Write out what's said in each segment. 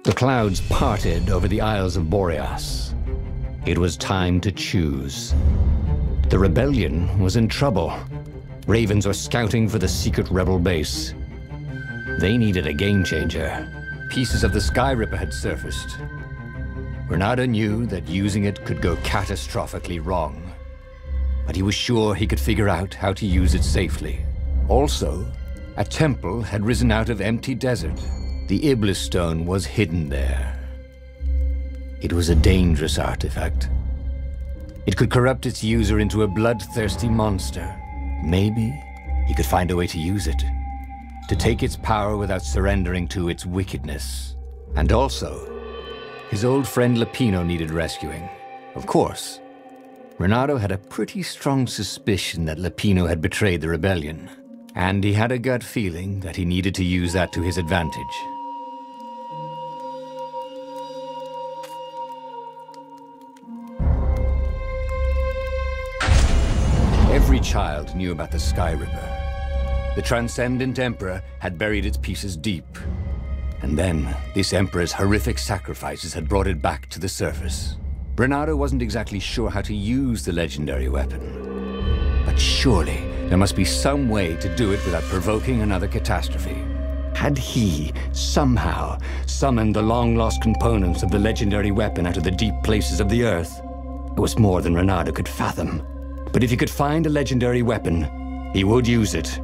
The clouds parted over the Isles of Boreas. It was time to choose. The rebellion was in trouble. Ravens were scouting for the secret rebel base. They needed a game changer. Pieces of the Sky Ripper had surfaced. Renata knew that using it could go catastrophically wrong, but he was sure he could figure out how to use it safely. Also, a temple had risen out of empty desert. The Iblis stone was hidden there. It was a dangerous artifact. It could corrupt its user into a bloodthirsty monster. Maybe he could find a way to use it, to take its power without surrendering to its wickedness. And also, his old friend Lapino needed rescuing. Of course, Renato had a pretty strong suspicion that Lapino had betrayed the rebellion, and he had a gut feeling that he needed to use that to his advantage. Every child knew about the Sky Ripper. The Transcendent Emperor had buried its pieces deep. And then, this Emperor's horrific sacrifices had brought it back to the surface. Renato wasn't exactly sure how to use the legendary weapon. But surely, there must be some way to do it without provoking another catastrophe. Had he, somehow, summoned the long-lost components of the legendary weapon out of the deep places of the Earth? It was more than Renato could fathom. But if he could find a legendary weapon, he would use it.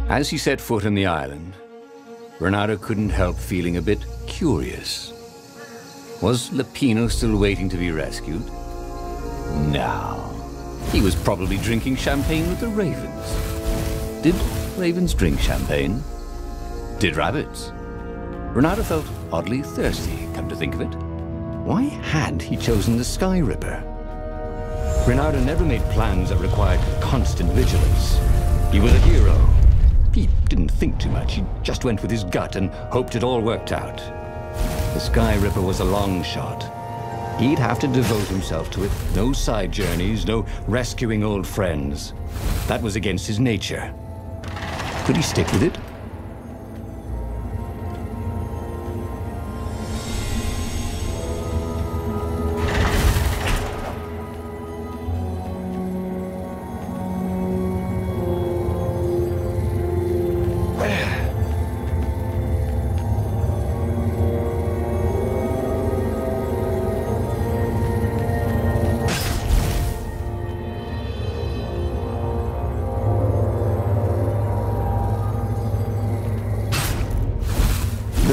As he set foot on the island, Renato couldn't help feeling a bit curious. Was Lapino still waiting to be rescued? No. He was probably drinking champagne with the ravens. Did ravens drink champagne? Did rabbits? Renato felt oddly thirsty, come to think of it. Why had he chosen the Sky Ripper? Renato never made plans that required constant vigilance. He was a hero. He didn't think too much. He just went with his gut and hoped it all worked out. The Sky Ripper was a long shot. He'd have to devote himself to it. No side journeys, no rescuing old friends. That was against his nature. Could he stick with it?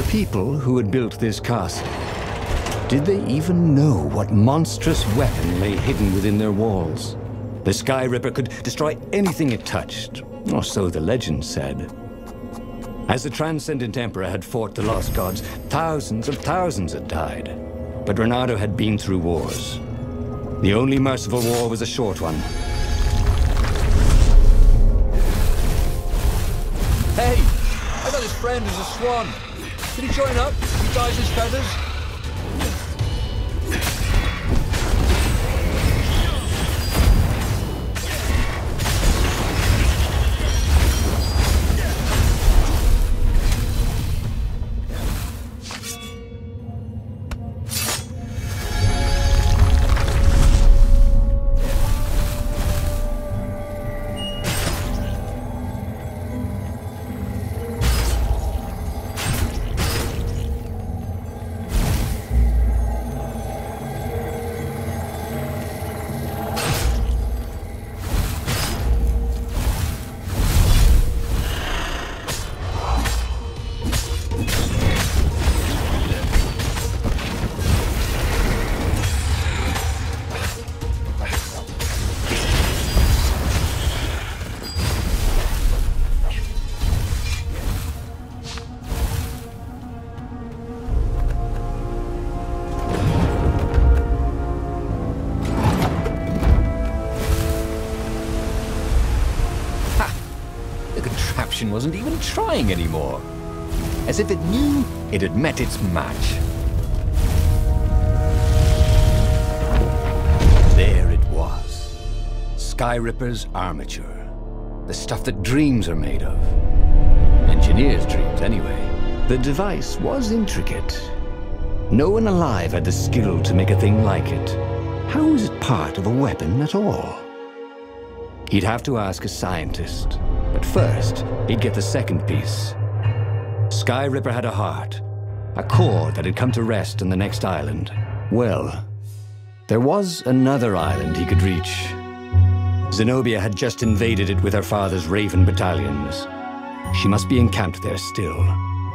People who had built this castle, did they even know what monstrous weapon lay hidden within their walls? The Sky Ripper could destroy anything it touched, or so the legend said. As the Transcendent Emperor had fought the lost gods, thousands and thousands had died. But Renato had been through wars. The only merciful war was a short one. Hey! I got his friend as a swan. Can he join up? He dyes his feathers. Wasn't even trying anymore. As if it knew it had met its match. There it was. Sky Ripper's armature. The stuff that dreams are made of. Engineers' dreams, anyway. The device was intricate. No one alive had the skill to make a thing like it. How was it part of a weapon at all? He'd have to ask a scientist. But first, he'd get the second piece. Sky Ripper had a heart. A core that had come to rest on the next island. Well, there was another island he could reach. Zenobia had just invaded it with her father's Raven battalions. She must be encamped there still.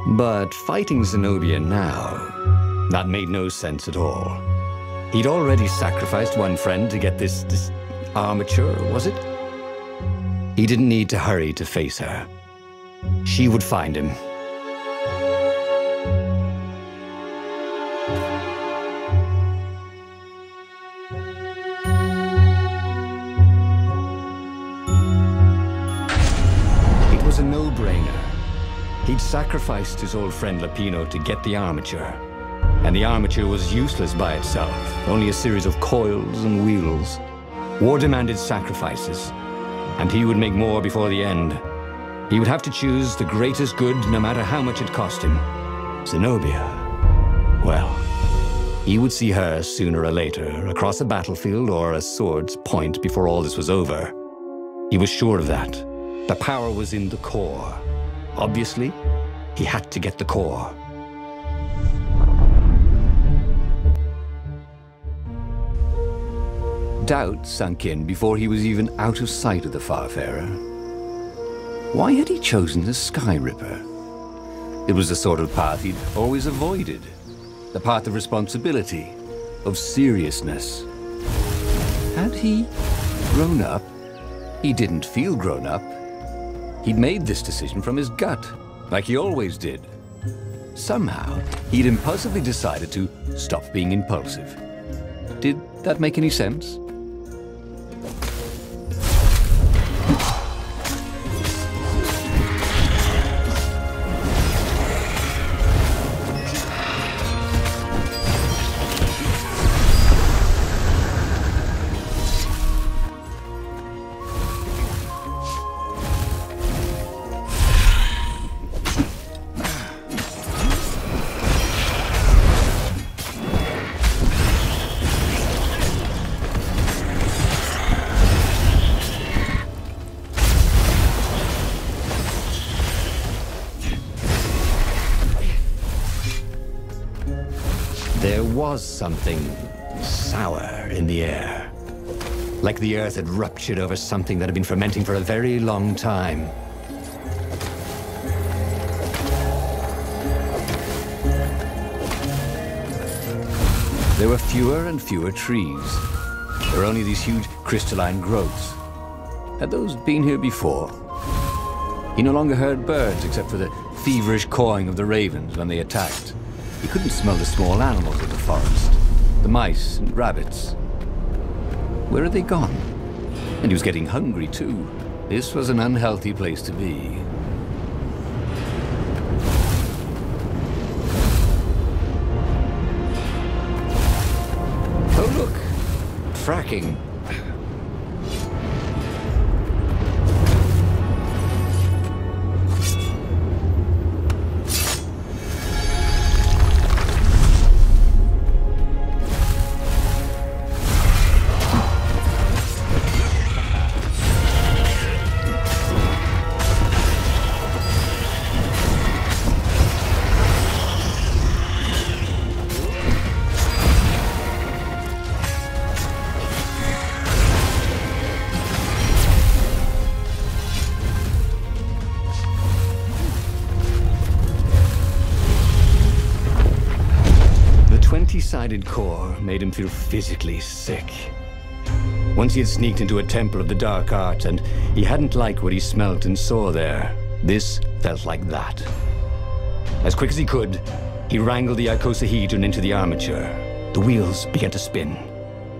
But fighting Zenobia now, that made no sense at all. He'd already sacrificed one friend to get this armature, was it? He didn't need to hurry to face her. She would find him. It was a no-brainer. He'd sacrificed his old friend Lapino to get the armature. And the armature was useless by itself, only a series of coils and wheels. War demanded sacrifices, and he would make more before the end. He would have to choose the greatest good, no matter how much it cost him. Zenobia. Well, he would see her sooner or later, across a battlefield or a sword's point before all this was over. He was sure of that. The power was in the core. Obviously, he had to get the core. Doubt sunk in before he was even out of sight of the Farfarer. Why had he chosen the Sky Ripper? It was the sort of path he'd always avoided. The path of responsibility, of seriousness. Had he grown up? He didn't feel grown up. He'd made this decision from his gut, like he always did. Somehow, he'd impulsively decided to stop being impulsive. Did that make any sense? There was something sour in the air. Like the earth had ruptured over something that had been fermenting for a very long time. There were fewer and fewer trees. There were only these huge crystalline growths. Had those been here before? He no longer heard birds except for the feverish cawing of the ravens when they attacked. He couldn't smell the small animals of the forest, the mice and rabbits. Where had they gone? And he was getting hungry too. This was an unhealthy place to be. Oh look, fracking. The 20-sided core made him feel physically sick. Once he had sneaked into a temple of the dark art, and he hadn't liked what he smelt and saw there. This felt like that. As quick as he could, he wrangled the icosahedron into the armature. The wheels began to spin,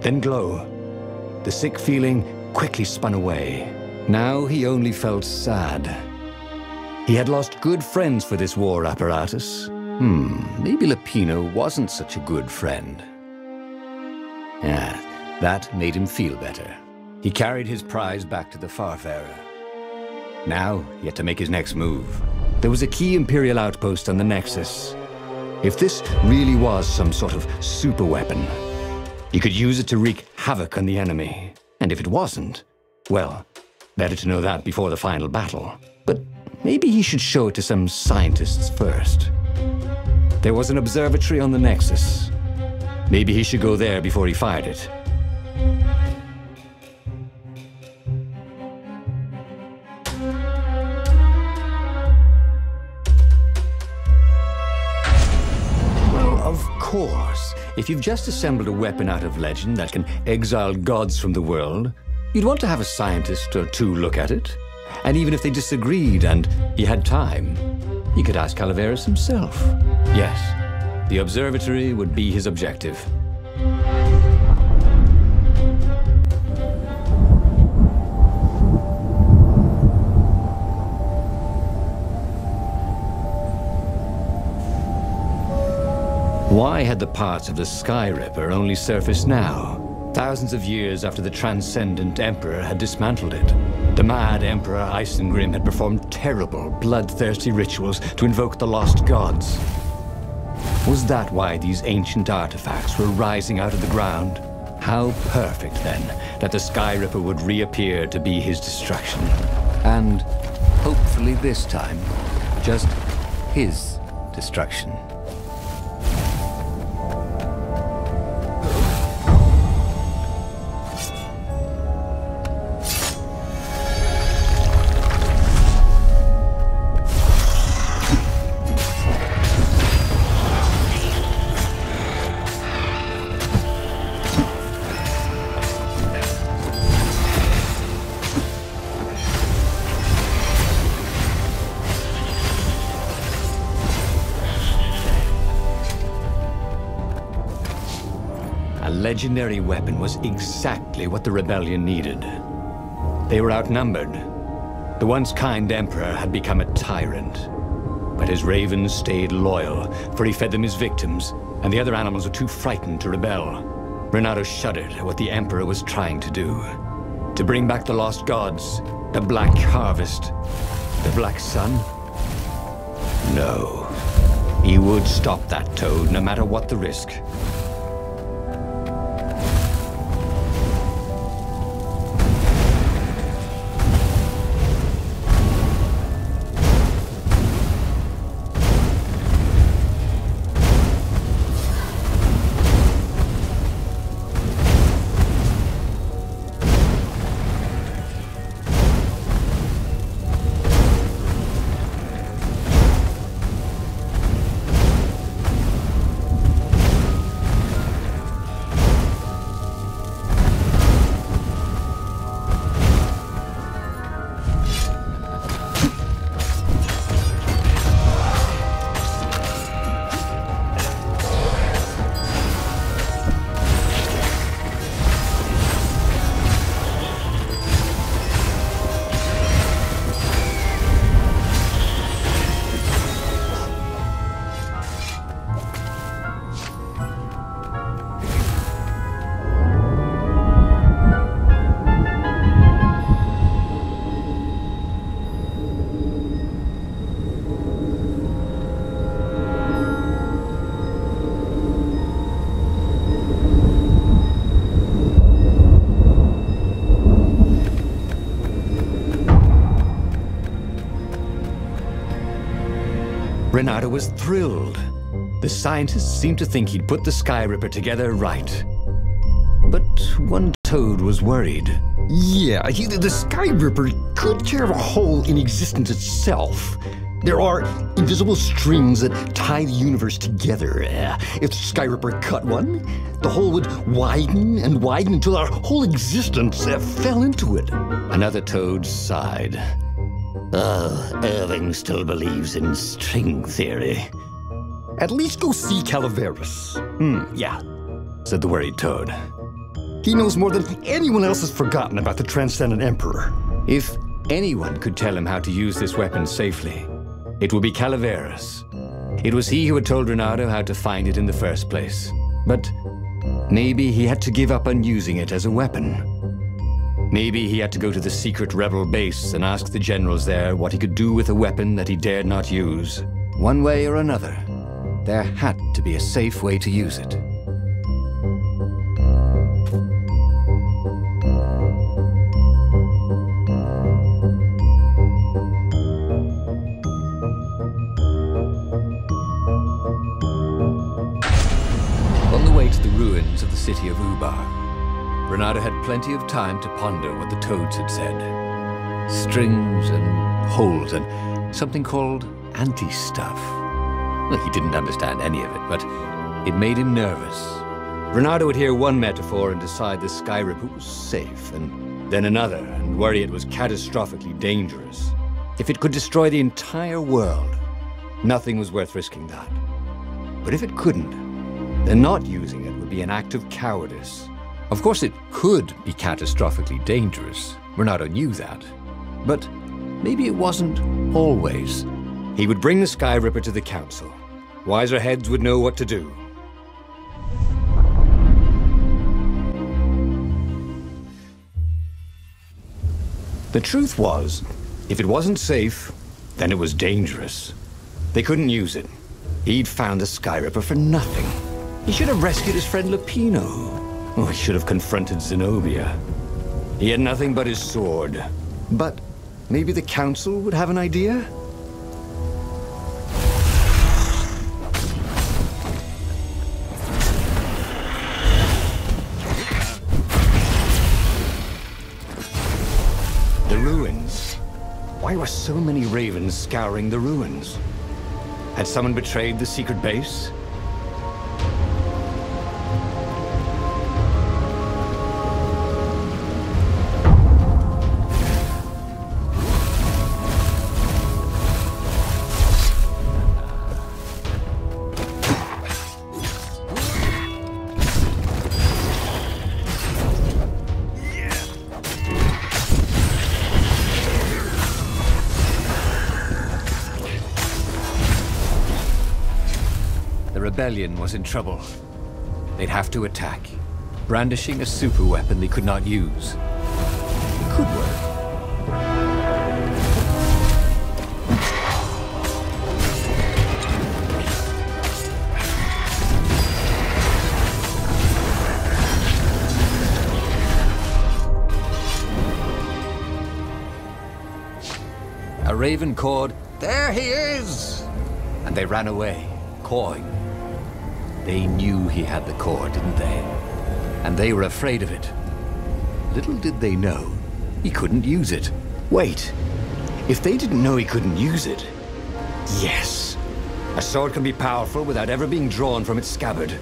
then glow. The sick feeling quickly spun away. Now he only felt sad. He had lost good friends for this war apparatus. Maybe Lapino wasn't such a good friend. That made him feel better. He carried his prize back to the Farfarer. Now, he had to make his next move. There was a key Imperial outpost on the Nexus. If this really was some sort of super weapon, he could use it to wreak havoc on the enemy. And if it wasn't, well, better to know that before the final battle. But maybe he should show it to some scientists first. There was an observatory on the Nexus. Maybe he should go there before he fired it. Of course, if you've just assembled a weapon out of legend that can exile gods from the world, you'd want to have a scientist or two look at it. And even if they disagreed and he had time, he could ask Calaveras himself. Yes, the observatory would be his objective. Why had the parts of the Sky Ripper only surfaced now, thousands of years after the Transcendent Emperor had dismantled it? The mad Emperor Isengrim had performed terrible, bloodthirsty rituals to invoke the lost gods. Was that why these ancient artifacts were rising out of the ground? How perfect, then, that the Sky Ripper would reappear to be his destruction. And, hopefully this time, just his destruction. Legendary weapon was exactly what the rebellion needed. They were outnumbered. The once kind emperor had become a tyrant. But his ravens stayed loyal, for he fed them his victims, and the other animals were too frightened to rebel. Renato shuddered at what the emperor was trying to do. To bring back the lost gods, the Black Harvest, the Black Sun? No. He would stop that toad, no matter what the risk. Renato was thrilled. The scientists seemed to think he'd put the Sky Ripper together right. But one toad was worried. Yeah, the Sky Ripper could tear a hole in existence itself. There are invisible strings that tie the universe together. If the Sky Ripper cut one, the hole would widen and widen until our whole existence fell into it. Another toad sighed. Irving still believes in string theory. At least go see Calaveras. Yeah, said the worried toad. He knows more than anyone else has forgotten about the Transcendent Emperor. If anyone could tell him how to use this weapon safely, it would be Calaveras. It was he who had told Renato how to find it in the first place. But maybe he had to give up on using it as a weapon. Maybe he had to go to the secret rebel base and ask the generals there what he could do with a weapon that he dared not use. One way or another, there had to be a safe way to use it. On the way to the ruins of the city of Ubar, Renato had plenty of time to ponder what the toads had said. Strings and holes and something called anti-stuff. Well, he didn't understand any of it, but it made him nervous. Renato would hear one metaphor and decide the Skyripper was safe, and then another, and worry it was catastrophically dangerous. If it could destroy the entire world, nothing was worth risking that. But if it couldn't, then not using it would be an act of cowardice. Of course, it could be catastrophically dangerous. Renato knew that. But maybe it wasn't always. He would bring the Skyripper to the council. Wiser heads would know what to do. The truth was, if it wasn't safe, then it was dangerous. They couldn't use it. He'd found the Skyripper for nothing. He should have rescued his friend Lupino. Oh, he should have confronted Zenobia. He had nothing but his sword. But maybe the council would have an idea? The ruins. Why were so many ravens scouring the ruins? Had someone betrayed the secret base? The rebellion was in trouble. They'd have to attack, brandishing a super weapon they could not use. It could work. A raven cawed, "There he is!" And they ran away, cawing. They knew he had the core, didn't they? And they were afraid of it. Little did they know, he couldn't use it. Wait, if they didn't know he couldn't use it... Yes! A sword can be powerful without ever being drawn from its scabbard.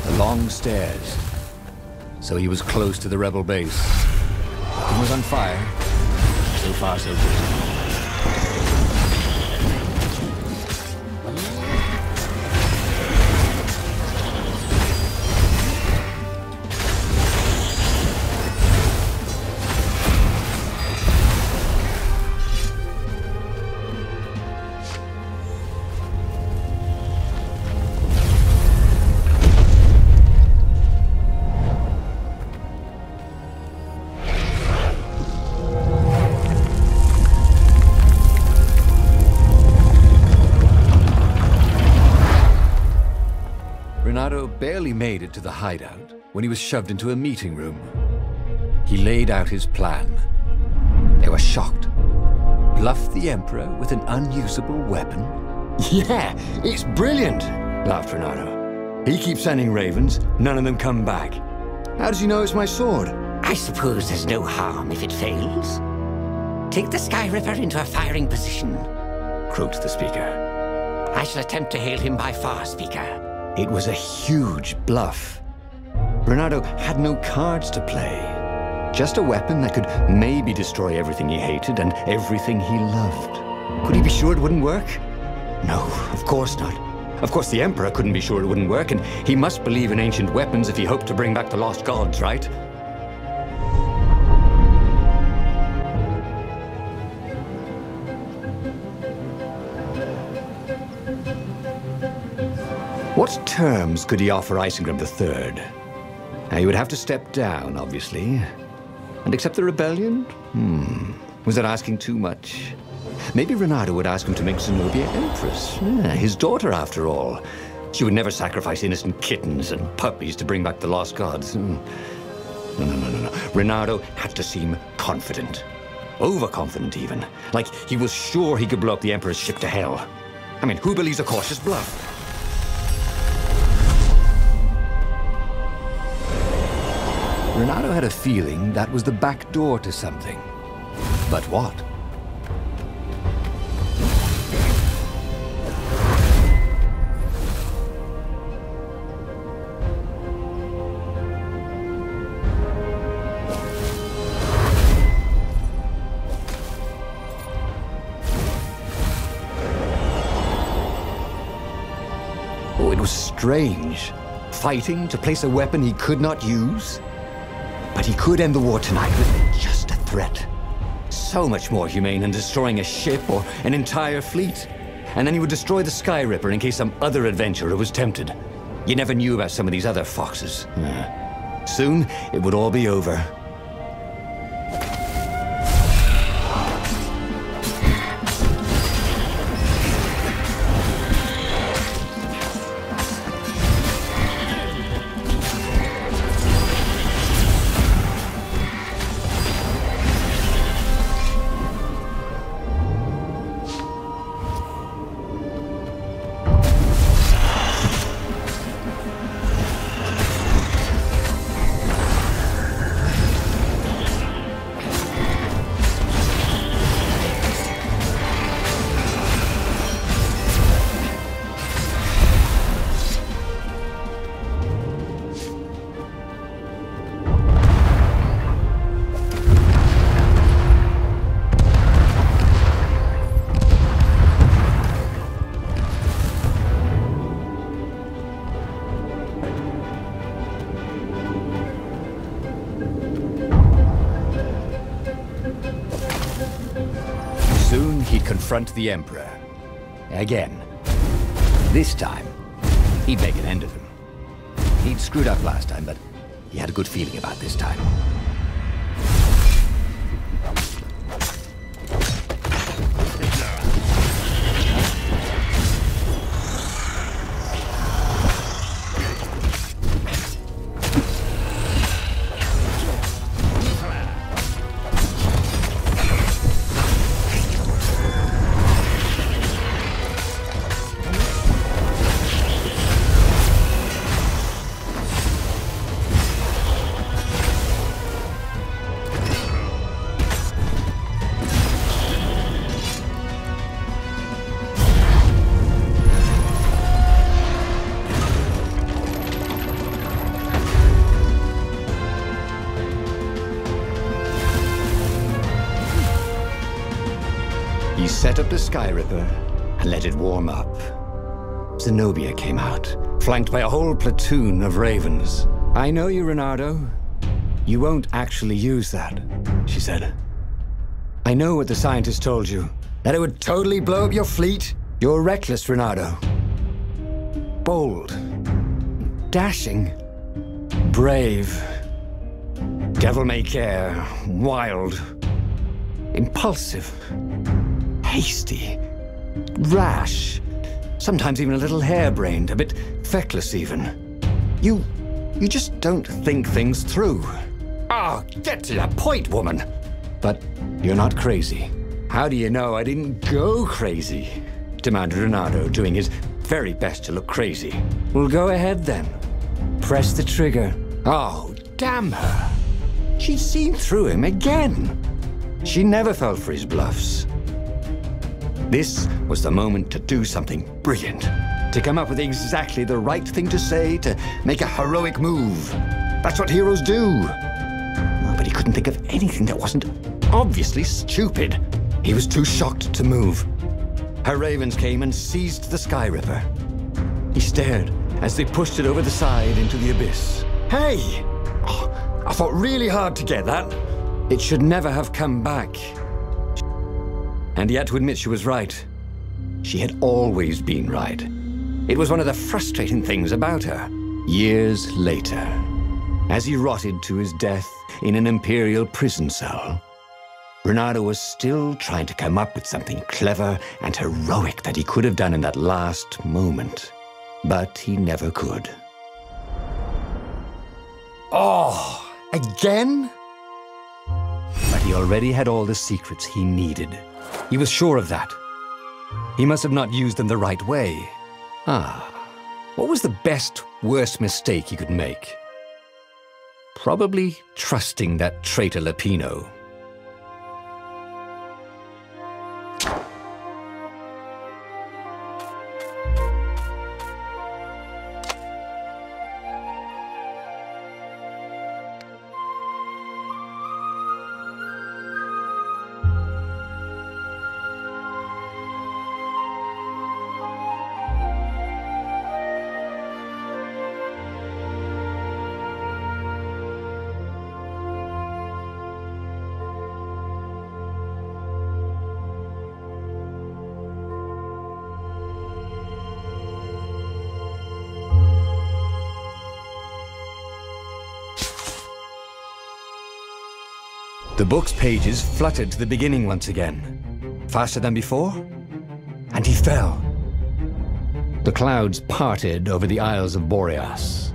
The long stairs. So he was close to the rebel base. Nothing was on fire. So far, so good. made it to the hideout when he was shoved into a meeting room. He laid out his plan. They were shocked. Bluff the Emperor with an unusable weapon? Yeah, it's brilliant, laughed Renato. He keeps sending ravens, none of them come back. How does he know it's my sword? I suppose there's no harm if it fails. Take the Sky Ripper into a firing position, Croaked the speaker. I shall attempt to hail him by far, Speaker. It was a huge bluff. Renato had no cards to play. Just a weapon that could maybe destroy everything he hated and everything he loved. Could he be sure it wouldn't work? No, of course not. Of course the Emperor couldn't be sure it wouldn't work, and he must believe in ancient weapons if he hoped to bring back the lost gods, right? What terms could he offer Isengrim III? Now, he would have to step down, obviously. And accept the rebellion? Was that asking too much? Maybe Renato would ask him to make Zenobia Empress. Yeah, his daughter, after all. She would never sacrifice innocent kittens and puppies to bring back the lost gods. No. Renato had to seem confident. Overconfident, even. Like he was sure he could blow up the Emperor's ship to hell. I mean, who believes a cautious bluff? Renato had a feeling that was the back door to something. But what? Oh, it was strange. Fighting to place a weapon he could not use? But he could end the war tonight with just a threat. So much more humane than destroying a ship or an entire fleet. And then he would destroy the Sky Ripper in case some other adventurer was tempted. You never knew about some of these other foxes. Soon, it would all be over. Soon he'd confront the Emperor. Again. This time, he'd make an end of him. He'd screwed up last time, but he had a good feeling about this time. He set up the Sky Ripper and let it warm up. Zenobia came out, flanked by a whole platoon of ravens. "I know you, Renato. You won't actually use that," she said. "I know what the scientists told you, that it would totally blow up your fleet. You're reckless, Renato. Bold. Dashing. Brave. Devil-may-care. Wild. Impulsive. Hasty. Rash. Sometimes even a little harebrained, a bit feckless even. You just don't think things through. Oh, get to the point, woman. But you're not crazy. How do you know I didn't go crazy? Demanded Renato, doing his very best to look crazy. Well, go ahead then. Press the trigger. Oh, damn her. She'd seen through him again. She never fell for his bluffs. This was the moment to do something brilliant. To come up with exactly the right thing to say, to make a heroic move. That's what heroes do. But he couldn't think of anything that wasn't obviously stupid. He was too shocked to move. Her ravens came and seized the Sky Ripper. He stared as they pushed it over the side into the abyss. Hey! Oh, I fought really hard to get that. It should never have come back. And he had to admit she was right. She had always been right. It was one of the frustrating things about her. Years later, as he rotted to his death in an Imperial prison cell, Renato was still trying to come up with something clever and heroic that he could have done in that last moment. But he never could. Oh, again? But he already had all the secrets he needed. He was sure of that. He must have not used them the right way. What was the best, worst mistake he could make? Probably trusting that traitor Lapino. The book's pages fluttered to the beginning once again, faster than before, and he fell. The clouds parted over the Isles of Boreas.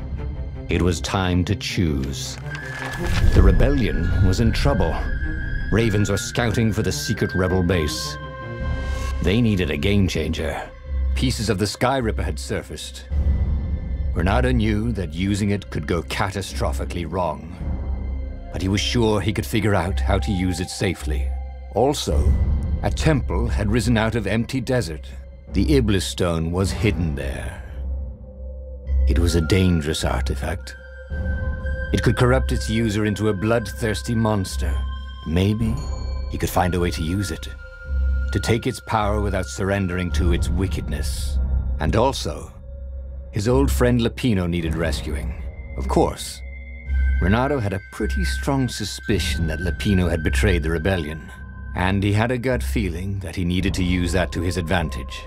It was time to choose. The rebellion was in trouble. Ravens were scouting for the secret rebel base. They needed a game changer. Pieces of the Sky Ripper had surfaced. Renato knew that using it could go catastrophically wrong. But he was sure he could figure out how to use it safely. Also, a temple had risen out of empty desert. The Iblis stone was hidden there. It was a dangerous artifact. It could corrupt its user into a bloodthirsty monster. Maybe he could find a way to use it, to take its power without surrendering to its wickedness. And also, his old friend Lapino needed rescuing. Of course, Renato had a pretty strong suspicion that Lapino had betrayed the rebellion, and he had a gut feeling that he needed to use that to his advantage.